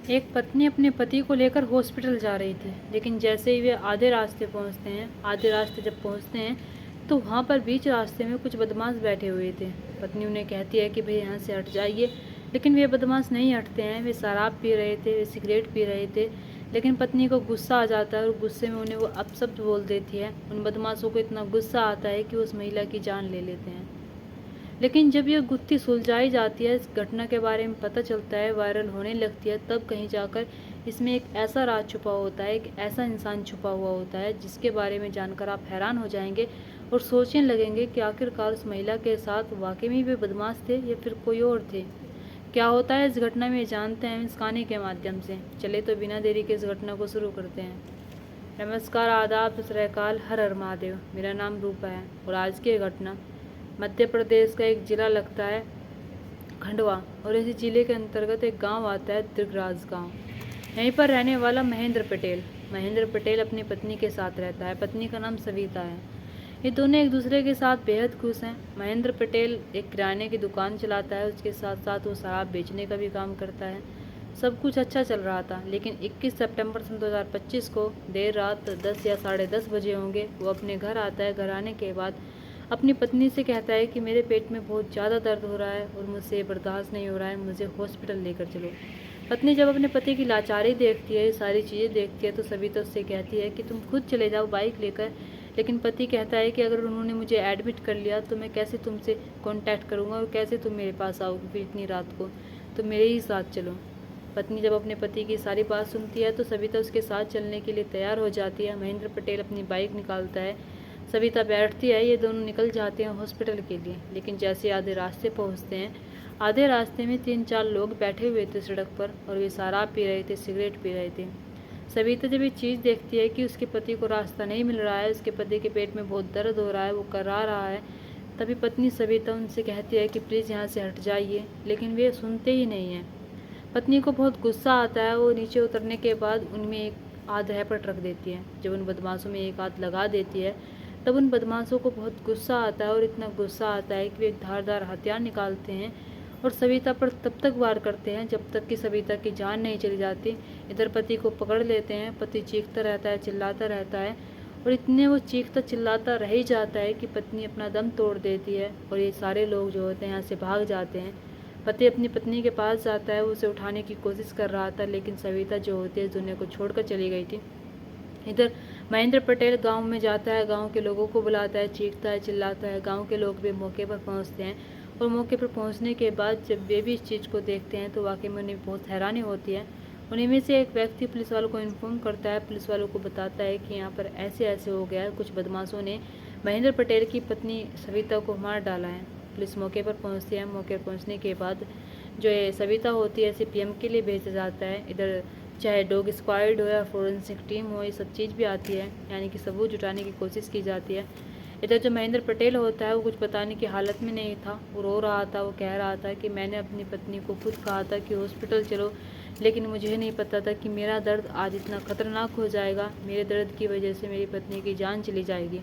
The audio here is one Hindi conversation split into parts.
एक पत्नी अपने पति को लेकर हॉस्पिटल जा रही थी, लेकिन जैसे ही वे आधे रास्ते जब पहुंचते हैं तो वहां पर बीच रास्ते में कुछ बदमाश बैठे हुए थे। पत्नी उन्हें कहती है कि भाई यहाँ से हट जाइए, लेकिन वे बदमाश नहीं हटते हैं। वे शराब पी रहे थे, वे सिगरेट पी रहे थे। लेकिन पत्नी को गुस्सा आ जाता है और गुस्से में उन्हें वो अपशब्द बोल देती है। उन बदमाशों को इतना गुस्सा आता है कि वो उस महिला की जान ले लेते हैं। लेकिन जब यह गुत्थी सुलझाई जाती है, इस घटना के बारे में पता चलता है, वायरल होने लगती है, तब कहीं जाकर इसमें एक ऐसा राज छुपा होता है, एक ऐसा इंसान छुपा हुआ होता है जिसके बारे में जानकर आप हैरान हो जाएंगे और सोचने लगेंगे कि आखिरकार उस महिला के साथ वाकई में वे बदमाश थे या फिर कोई और थे। क्या होता है इस घटना में जानते हैं इस कहानी के माध्यम से। चले तो बिना देरी के इस घटना को शुरू करते हैं। नमस्कार, आदाब, सत श्री अकाल, हर हर महादेव। मेरा नाम रूपा है और आज की घटना मध्य प्रदेश का एक जिला लगता है खंडवा, और इसी जिले के अंतर्गत एक गांव आता है दिगराज गांव। यहीं पर रहने वाला महेंद्र पटेल अपनी पत्नी के साथ रहता है। पत्नी का नाम सविता है। ये दोनों एक दूसरे के साथ बेहद खुश हैं। महेंद्र पटेल एक किराने की दुकान चलाता है, उसके साथ साथ वो शराब बेचने का भी काम करता है। सब कुछ अच्छा चल रहा था, लेकिन 21 सितंबर सन 2025 को देर रात 10 या 10:30 बजे होंगे, वो अपने घर आता है। घर आने के बाद अपनी पत्नी से कहता है कि मेरे पेट में बहुत ज़्यादा दर्द हो रहा है और मुझसे बर्दाश्त नहीं हो रहा है, मुझे हॉस्पिटल लेकर चलो। पत्नी जब अपने पति की लाचारी देखती है, सारी चीज़ें देखती है, तो सविता उससे कहती है कि तुम खुद चले जाओ बाइक लेकर। लेकिन पति कहता है कि अगर उन्होंने मुझे एडमिट कर लिया तो मैं कैसे तुमसे कांटेक्ट करूंगा और कैसे तुम मेरे पास आओगे फिर इतनी रात को, तो मेरे ही साथ चलो। पत्नी जब अपने पति की सारी बात सुनती है तो सविता उसके साथ चलने के लिए तैयार हो जाती है। महेंद्र पटेल अपनी बाइक निकालता है, सविता बैठती है, ये दोनों निकल जाते हैं हॉस्पिटल के लिए। लेकिन जैसे आधे रास्ते पहुंचते हैं, आधे रास्ते में 3-4 लोग बैठे हुए थे सड़क पर और वे शराब पी रहे थे, सिगरेट पी रहे थे। सविता जब ये चीज़ देखती है कि उसके पति को रास्ता नहीं मिल रहा है, उसके पति के पेट में बहुत दर्द हो रहा है, वो करा रहा है, तभी पत्नी सविता उनसे कहती है कि प्लीज़ यहाँ से हट जाइए, लेकिन वे सुनते ही नहीं हैं। पत्नी को बहुत गुस्सा आता है। वो नीचे उतरने के बाद उनमें एक आध रैपट रख देती है। जब उन बदमाशों में एक आध लगा देती है, तब उन बदमाशों को बहुत गुस्सा आता है और इतना गुस्सा आता है कि वे एक धारदार हथियार निकालते हैं और सविता पर तब तक वार करते हैं जब तक कि सविता की जान नहीं चली जाती। इधर पति को पकड़ लेते हैं। पति चीखता रहता है, चिल्लाता रहता है, और इतने वो चीखता चिल्लाता रह ही जाता है कि पत्नी अपना दम तोड़ देती है और ये सारे लोग जो होते हैं यहाँ से भाग जाते हैं। पति अपनी पत्नी के पास जाता है, वो उसे उठाने की कोशिश कर रहा था, लेकिन सविता जो होती है दुनिया को छोड़कर चली गई थी। इधर महेंद्र पटेल गांव में जाता है, गांव के लोगों को बुलाता है, चीखता है, चिल्लाता है। गांव के लोग भी मौके पर पहुंचते हैं और मौके पर पहुंचने के बाद जब वे भी इस चीज़ को देखते हैं तो वाकई में उन्हें बहुत हैरानी होती है। उन्हीं में से एक व्यक्ति पुलिस वालों को इन्फॉर्म करता है, पुलिस वालों को बताता है कि यहाँ पर ऐसे ऐसे हो गया है, कुछ बदमाशों ने महेंद्र पटेल की पत्नी सविता को मार डाला है। पुलिस मौके पर पहुंचती है। मौके पर पहुंचने के बाद जो ये सविता होती है सीपीएम के लिए भेजा जाता है। इधर चाहे डॉग स्क्वाड हो या फोरेंसिक टीम हो, ये सब चीज़ भी आती है, यानी कि सबूत जुटाने की कोशिश की जाती है। इधर जो महेंद्र पटेल होता है वो कुछ बताने की हालत में नहीं था। वो रो रहा था, वो कह रहा था कि मैंने अपनी पत्नी को खुद कहा था कि हॉस्पिटल चलो, लेकिन मुझे नहीं पता था कि मेरा दर्द आज इतना खतरनाक हो जाएगा, मेरे दर्द की वजह से मेरी पत्नी की जान चली जाएगी।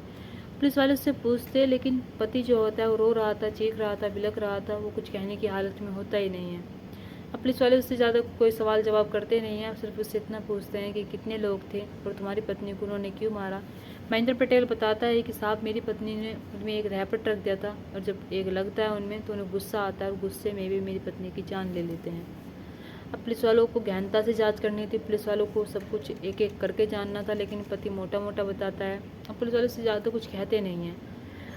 पुलिस वाले उससे पूछते, लेकिन पति जो होता है वो रो रहा था, चीख रहा था, बिलख रहा था, वो कुछ कहने की हालत में होता ही नहीं है। अब पुलिस वाले उससे ज़्यादा कोई सवाल जवाब करते नहीं हैं, सिर्फ उससे इतना पूछते हैं कि कितने लोग थे और तुम्हारी पत्नी को उन्होंने क्यों मारा। महेंद्र पटेल बताता है कि साहब मेरी पत्नी ने उनमें एक रैपट रख दिया था और जब एक लगता है उनमें तो उन्हें गुस्सा आता है और गुस्से में भी मेरी पत्नी की जान ले लेते हैं। अब पुलिस वालों को गहनता से जांच करनी थी, पुलिस वालों को सब कुछ एक एक करके जानना था, लेकिन पति मोटा मोटा बताता है। अब पुलिस वालों से ज़्यादा कुछ कहते नहीं हैं।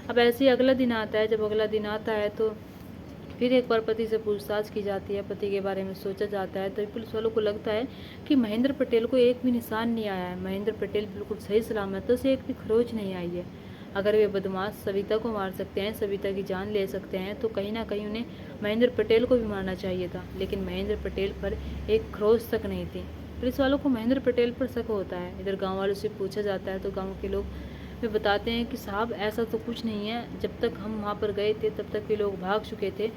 अब ऐसे ही अगला दिन आता है। जब अगला दिन आता है तो फिर एक बार पति से पूछताछ की जाती है, पति के बारे में सोचा जाता है। तभी पुलिस वालों को लगता है कि महेंद्र पटेल को एक भी निशान नहीं आया है, महेंद्र पटेल बिल्कुल सही सलामत है, उसे एक भी खरोच नहीं आई है। अगर वे बदमाश सविता को मार सकते हैं, सविता की जान ले सकते हैं, तो कहीं ना कहीं उन्हें महेंद्र पटेल को भी मारना चाहिए था, लेकिन महेंद्र पटेल पर एक खरोच तक नहीं थी। पुलिस वालों को महेंद्र पटेल पर शक होता है। इधर गाँव वालों से पूछा जाता है तो गाँव के लोग वे बताते हैं कि साहब ऐसा तो कुछ नहीं है, जब तक हम वहाँ पर गए थे तब तक वे लोग भाग चुके थे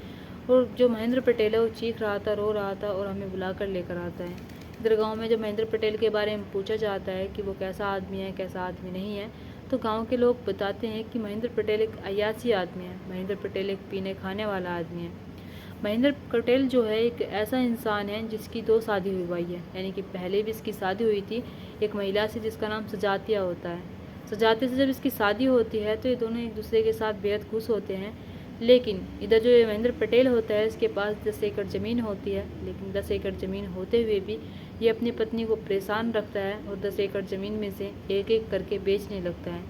और जो महेंद्र पटेल है वो चीख रहा था, रो रहा था और हमें बुलाकर लेकर आता है। इधर गांव में जब महेंद्र पटेल के बारे में पूछा जाता है कि वो कैसा आदमी है, कैसा आदमी नहीं है, तो गांव के लोग बताते हैं कि महेंद्र पटेल एक अयासी आदमी है, महेंद्र पटेल एक पीने खाने वाला आदमी है। महेंद्र पटेल जो है एक ऐसा इंसान है जिसकी 2 शादी हुई है, यानी कि पहले भी इसकी शादी हुई थी एक महिला से जिसका नाम सजातिया होता है। सजातिया से जब इसकी शादी होती है तो ये दोनों एक दूसरे के साथ बेहद खुश होते हैं। लेकिन इधर जो ये महेंद्र पटेल होता है इसके पास 10 एकड़ ज़मीन होती है, लेकिन 10 एकड़ ज़मीन होते हुए भी ये अपनी पत्नी को परेशान रखता है और 10 एकड़ ज़मीन में से एक एक करके बेचने लगता है।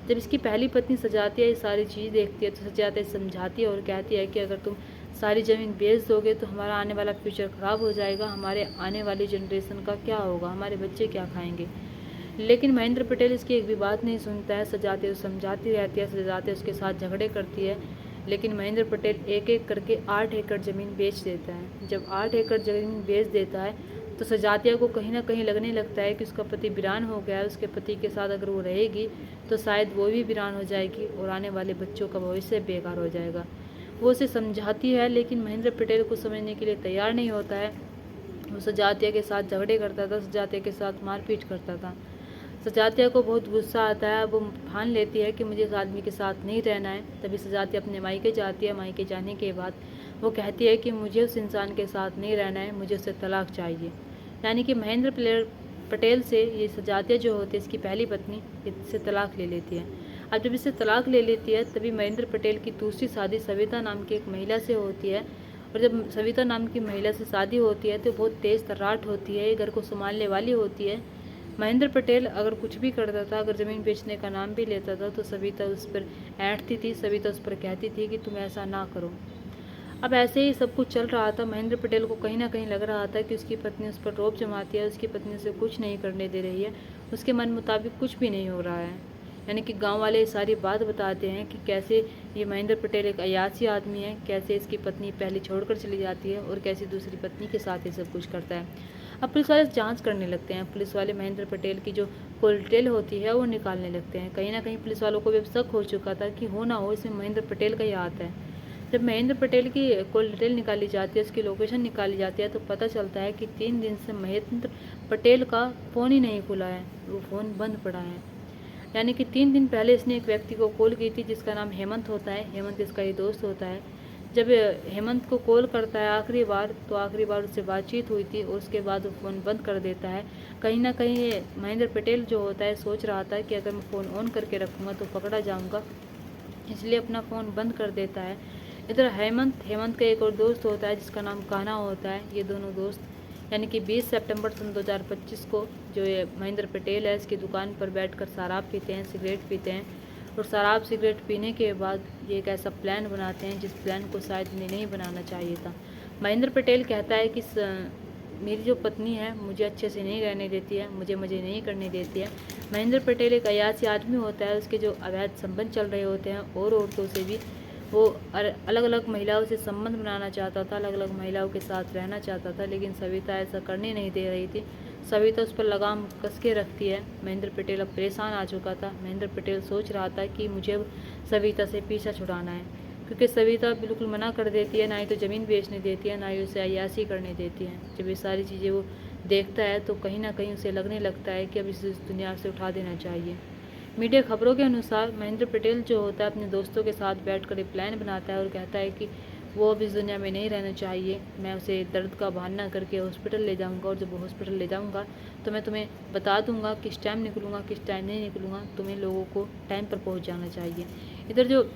जब इसकी पहली पत्नी सजातिया ये सारी चीज़ देखती है तो सजातिया समझाती है और कहती है कि अगर तुम सारी ज़मीन बेच दोगे तो हमारा आने वाला फ्यूचर ख़राब हो जाएगा, हमारे आने वाली जनरेशन का क्या होगा, हमारे बच्चे क्या खाएंगे। लेकिन महेंद्र पटेल इसकी एक भी बात नहीं सुनता है। सजातिया समझाती रहती है, सजातिया उसके साथ झगड़े करती है, लेकिन महेंद्र पटेल एक एक करके 8 एकड़ ज़मीन बेच देता है। जब 8 एकड़ ज़मीन बेच देता है तो सजातिया को कहीं ना कहीं लगने लगता है कि उसका पति वीरान हो गया है। उसके पति के साथ अगर वो रहेगी तो शायद वो भी वीरान हो जाएगी और आने वाले बच्चों का भविष्य बेकार हो जाएगा। वो उसे समझाती है, लेकिन महेंद्र पटेल को समझने के लिए तैयार नहीं होता है। वो सजातिया के साथ झगड़े करता था, सजातिया के साथ मारपीट करता था। सजातिया को बहुत गुस्सा आता है, वो ठान लेती है कि मुझे इस आदमी के साथ नहीं रहना है। तभी सजातिया अपने मायके जाती है। मायके जाने के बाद वो कहती है कि मुझे उस इंसान के साथ नहीं रहना है, मुझे उससे तलाक चाहिए। यानी कि महेंद्र पटेल से ये सजातिया जो होती है इसकी पहली पत्नी, इससे तलाक ले लेती है। अब जब इससे तलाक ले लेती है तभी महेंद्र पटेल की दूसरी शादी सविता नाम की एक महिला से होती है। और जब सविता नाम की महिला से शादी होती है तो बहुत तेज़ तर्राट होती है, घर को संभालने वाली होती है। महेंद्र पटेल अगर कुछ भी करता था, अगर ज़मीन बेचने का नाम भी लेता था तो सविता उस पर ऐंठती थी, सविता उस पर कहती थी कि तुम ऐसा ना करो। अब ऐसे ही सब कुछ चल रहा था। महेंद्र पटेल को कहीं ना कहीं लग रहा था कि उसकी पत्नी उस पर रौब जमाती है, उसकी पत्नी से कुछ नहीं करने दे रही है, उसके मन मुताबिक कुछ भी नहीं हो रहा है। यानी कि गांव वाले सारी बात बताते हैं कि कैसे ये महेंद्र पटेल एक अयासी आदमी है, कैसे इसकी पत्नी पहले छोड़कर चली जाती है और कैसे दूसरी पत्नी के साथ ये सब कुछ करता है। अब पुलिस वाले जांच करने लगते हैं। पुलिस वाले महेंद्र पटेल की जो कॉल डिटेल होती है वो निकालने लगते हैं। कहीं ना कहीं पुलिस वालों को भी शक हो चुका था कि हो ना हो इसमें महेंद्र पटेल का ही हाथ है। जब महेंद्र पटेल की कॉल डिटेल निकाली जाती है, उसकी लोकेशन निकाली जाती है, तो पता चलता है कि 3 दिन से महेंद्र पटेल का फ़ोन ही नहीं खुला है, वो फ़ोन बंद पड़ा है। यानी कि 3 दिन पहले इसने एक व्यक्ति को कॉल की थी जिसका नाम हेमंत होता है। हेमंत इसका ही दोस्त होता है। जब हेमंत को कॉल करता है आखिरी बार, तो आखिरी बार उससे बातचीत हुई थी और उसके बाद वो फ़ोन बंद कर देता है। कहीं ना कहीं ये महेंद्र पटेल जो होता है सोच रहा था कि अगर मैं फ़ोन ऑन करके रखूँगा तो पकड़ा जाऊँगा, इसलिए अपना फ़ोन बंद कर देता है। इधर हेमंत का एक और दोस्त होता है जिसका नाम कान्हा होता है। ये दोनों दोस्त यानी कि 20 सितंबर सन 2025 को जो ये महेंद्र पटेल है इसकी दुकान पर बैठकर शराब पीते हैं, सिगरेट पीते हैं। और शराब सिगरेट पीने के बाद ये एक ऐसा प्लान बनाते हैं जिस प्लान को शायद इन्हें नहीं बनाना चाहिए था। महेंद्र पटेल कहता है कि मेरी जो पत्नी है मुझे अच्छे से नहीं रहने देती है, मुझे मज़े नहीं करने देती है। महेंद्र पटेल एक अयासी आदमी होता है, उसके जो अवैध संबंध चल रहे होते हैं और औरतों से भी, वो अलग अलग महिलाओं से संबंध बनाना चाहता था, अलग अलग महिलाओं के साथ रहना चाहता था, लेकिन सविता ऐसा करने नहीं दे रही थी। सविता उस पर लगाम कस के रखती है। महेंद्र पटेल अब परेशान आ चुका था। महेंद्र पटेल सोच रहा था कि मुझे अब सविता से पीछा छुड़ाना है, क्योंकि सविता बिल्कुल मना कर देती है, ना ही तो ज़मीन बेचने देती है, ना ही उसे अय्यासी करने देती है। जब ये सारी चीज़ें वो देखता है तो कहीं ना कहीं उसे लगने लगता है कि अब इसे इस दुनिया से उठा देना चाहिए। मीडिया खबरों के अनुसार महेंद्र पटेल जो होता है अपने दोस्तों के साथ बैठकर एक प्लान बनाता है और कहता है कि वो अब इस दुनिया में नहीं रहना चाहिए। मैं उसे दर्द का बहाना करके हॉस्पिटल ले जाऊंगा और जब हॉस्पिटल ले जाऊंगा तो मैं तुम्हें बता दूंगा किस टाइम निकलूँगा, किस टाइम नहीं निकलूँगा। तुम्हें लोगों को टाइम पर पहुंच जाना चाहिए। इधर जो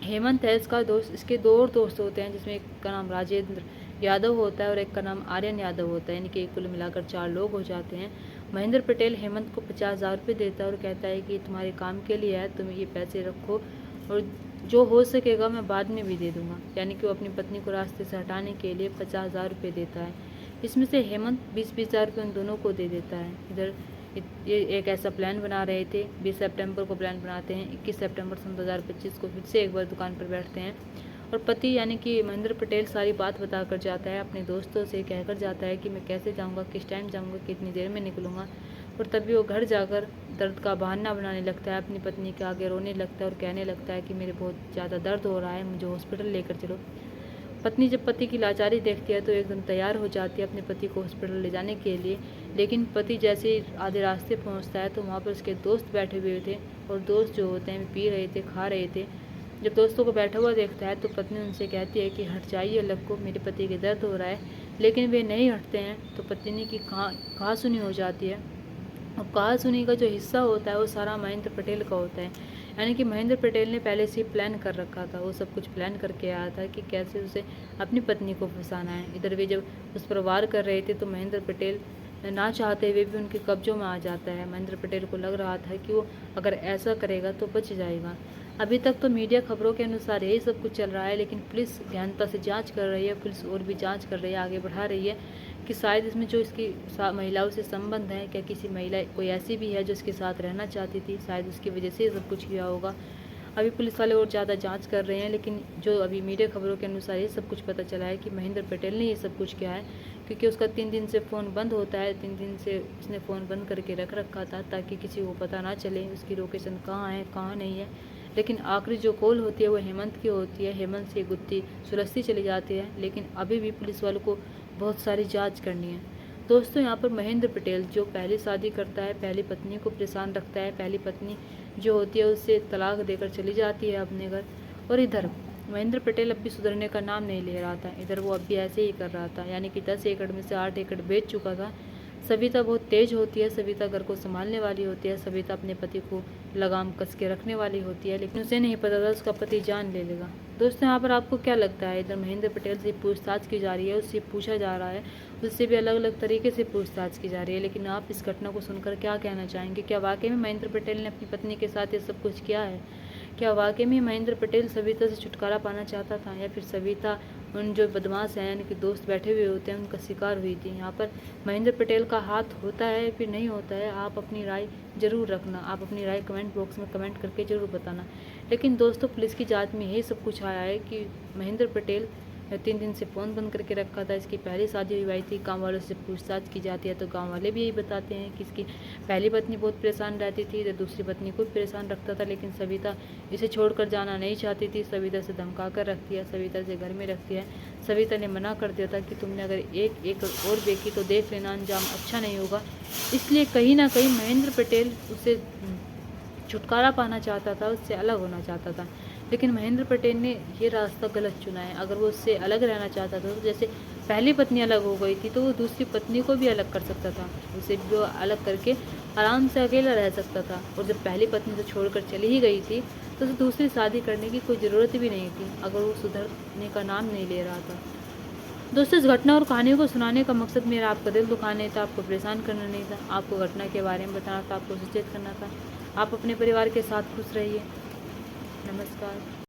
हेमंत है इसका दोस्त, इसके 2 और दोस्त होते हैं, जिसमें एक का नाम राजेंद्र यादव होता है और एक का नाम आर्यन यादव होता है। यानी कि कुल मिलाकर 4 लोग हो जाते हैं। महेंद्र पटेल हेमंत को 50,000 रुपये देता है और कहता है कि तुम्हारे काम के लिए है, तुम ये पैसे रखो और जो हो सकेगा मैं बाद में भी दे दूंगा। यानी कि वो अपनी पत्नी को रास्ते से हटाने के लिए 50,000 रुपये देता है। इसमें से हेमंत 20-20 हज़ार रुपये उन दोनों को दे देता है। इधर ये एक ऐसा प्लान बना रहे थे। 20 सितंबर को प्लान बनाते हैं, 21 सितंबर सन 2025 को फिर से एक बार दुकान पर बैठते हैं और पति यानी कि महेंद्र पटेल सारी बात बता कर जाता है, अपने दोस्तों से कहकर जाता है कि मैं कैसे जाऊंगा, किस टाइम जाऊंगा, कितनी देर में निकलूंगा। और तभी वो घर जाकर दर्द का बहाना बनाने लगता है, अपनी पत्नी के आगे रोने लगता है और कहने लगता है कि मेरे बहुत ज़्यादा दर्द हो रहा है, मुझे हॉस्पिटल लेकर चलो। पत्नी जब पति की लाचारी देखती है तो एकदम तैयार हो जाती है अपने पति को हॉस्पिटल ले जाने के लिए। लेकिन पति जैसे ही आधे रास्ते पहुंचता है तो वहाँ पर उसके दोस्त बैठे हुए थे और दोस्त जो होते हैं पी रहे थे, खा रहे थे। जब दोस्तों को बैठा हुआ देखता है तो पत्नी उनसे कहती है कि हट जाइए अलग को, मेरे पति के दर्द हो रहा है। लेकिन वे नहीं हटते हैं तो पत्नी की कहा सुनी हो जाती है। और कहा सुनी का जो हिस्सा होता है वो सारा महेंद्र पटेल का होता है। यानी कि महेंद्र पटेल ने पहले से ही प्लान कर रखा था, वो सब कुछ प्लान करके आया था कि कैसे उसे अपनी पत्नी को फंसाना है। इधर वे जब उस पर वार कर रहे थे तो महेंद्र पटेल ना चाहते हुए भी उनके कब्जों में आ जाता है। महेंद्र पटेल को लग रहा था कि वो अगर ऐसा करेगा तो बच जाएगा। अभी तक तो मीडिया खबरों के अनुसार यही सब कुछ चल रहा है, लेकिन पुलिस गहनता से जांच कर रही है। पुलिस और भी जांच कर रही है, आगे बढ़ा रही है कि शायद इसमें जो इसकी महिलाओं से संबंध है, क्या किसी महिला कोई ऐसी भी है जो इसके साथ रहना चाहती थी, शायद उसकी वजह से ये सब कुछ किया होगा। अभी पुलिस वाले और ज़्यादा जांच कर रहे हैं, लेकिन जो अभी मीडिया खबरों के अनुसार ये सब कुछ पता चला है कि महेंद्र पटेल ने ये सब कुछ किया है, क्योंकि उसका 3 दिन से फ़ोन बंद होता है। 3 दिन से उसने फ़ोन बंद करके रख रखा था ताकि किसी को पता ना चले उसकी लोकेशन कहाँ है कहाँ नहीं है। लेकिन आखिरी जो कॉल होती है वो हेमंत की होती है। हेमंत से गुत्थी सुलझती चली जाती है, लेकिन अभी भी पुलिस वालों को बहुत सारी जांच करनी है। दोस्तों, यहाँ पर महेंद्र पटेल जो पहली शादी करता है, पहली पत्नी को परेशान रखता है, पहली पत्नी जो होती है उससे तलाक देकर चली जाती है अपने घर। और इधर महेंद्र पटेल अब भी सुधरने का नाम नहीं ले रहा था। इधर वो अब भी ऐसे ही कर रहा था, यानी कि 10 एकड़ में से 8 एकड़ बेच चुका था। सविता बहुत तेज होती है, सविता घर को संभालने वाली होती है, सविता अपने पति को लगाम कस के रखने वाली होती है, लेकिन उसे नहीं पता था उसका पति जान ले लेगा। दोस्तों, यहाँ पर आपको क्या लगता है? इधर महेंद्र पटेल से पूछताछ की जा रही है, उससे पूछा जा रहा है, उससे भी अलग अलग तरीके से पूछताछ की जा रही है। लेकिन आप इस घटना को सुनकर क्या कहना चाहेंगे? क्या वाकई में महेंद्र पटेल ने अपनी पत्नी के साथ ये सब कुछ किया है? क्या वाकई में महेंद्र पटेल सविता से छुटकारा पाना चाहता था, या फिर सविता उन जो बदमाश हैं यानी कि दोस्त बैठे हुए होते हैं उनका शिकार हुई थी? यहाँ पर महेंद्र पटेल का हाथ होता है फिर नहीं होता है? आप अपनी राय ज़रूर रखना, आप अपनी राय कमेंट बॉक्स में कमेंट करके ज़रूर बताना। लेकिन दोस्तों, पुलिस की जांच में यही सब कुछ आया है कि महेंद्र पटेल 3 दिन से फ़ोन बंद करके रखा था। इसकी पहली शादी हुई थी। गाँव वालों से पूछताछ की जाती है तो गाँव वाले भी यही बताते हैं कि इसकी पहली पत्नी बहुत परेशान रहती थी, तो दूसरी पत्नी को भी परेशान रखता था। लेकिन सविता इसे छोड़कर जाना नहीं चाहती थी, सविता से धमका कर रखती है, सविता से घर में रखती है। सविता ने मना कर दिया था कि तुमने अगर एक एकड़ और बेची तो देख लेना अंजाम अच्छा नहीं होगा। इसलिए कहीं ना कहीं महेंद्र पटेल उसे छुटकारा पाना चाहता था, उससे अलग होना चाहता था। लेकिन महेंद्र पटेल ने ये रास्ता गलत चुना है। अगर वो उससे अलग रहना चाहता था तो जैसे पहली पत्नी अलग हो गई थी तो वो दूसरी पत्नी को भी अलग कर सकता था, उसे भी वो अलग करके आराम से अकेला रह सकता था। और जब पहली पत्नी से छोड़कर चली ही गई थी तो उसे दूसरी शादी करने की कोई ज़रूरत भी नहीं थी, अगर वो सुधरने का नाम नहीं ले रहा था। दोस्तों, इस घटना और कहानी को सुनाने का मकसद मेरा आपका दिल दुखाना नहीं था, आपको परेशान करना नहीं था, आपको घटना के बारे में बताना था, आपको सचेत करना था। आप अपने परिवार के साथ खुश रहिए। नमस्कार।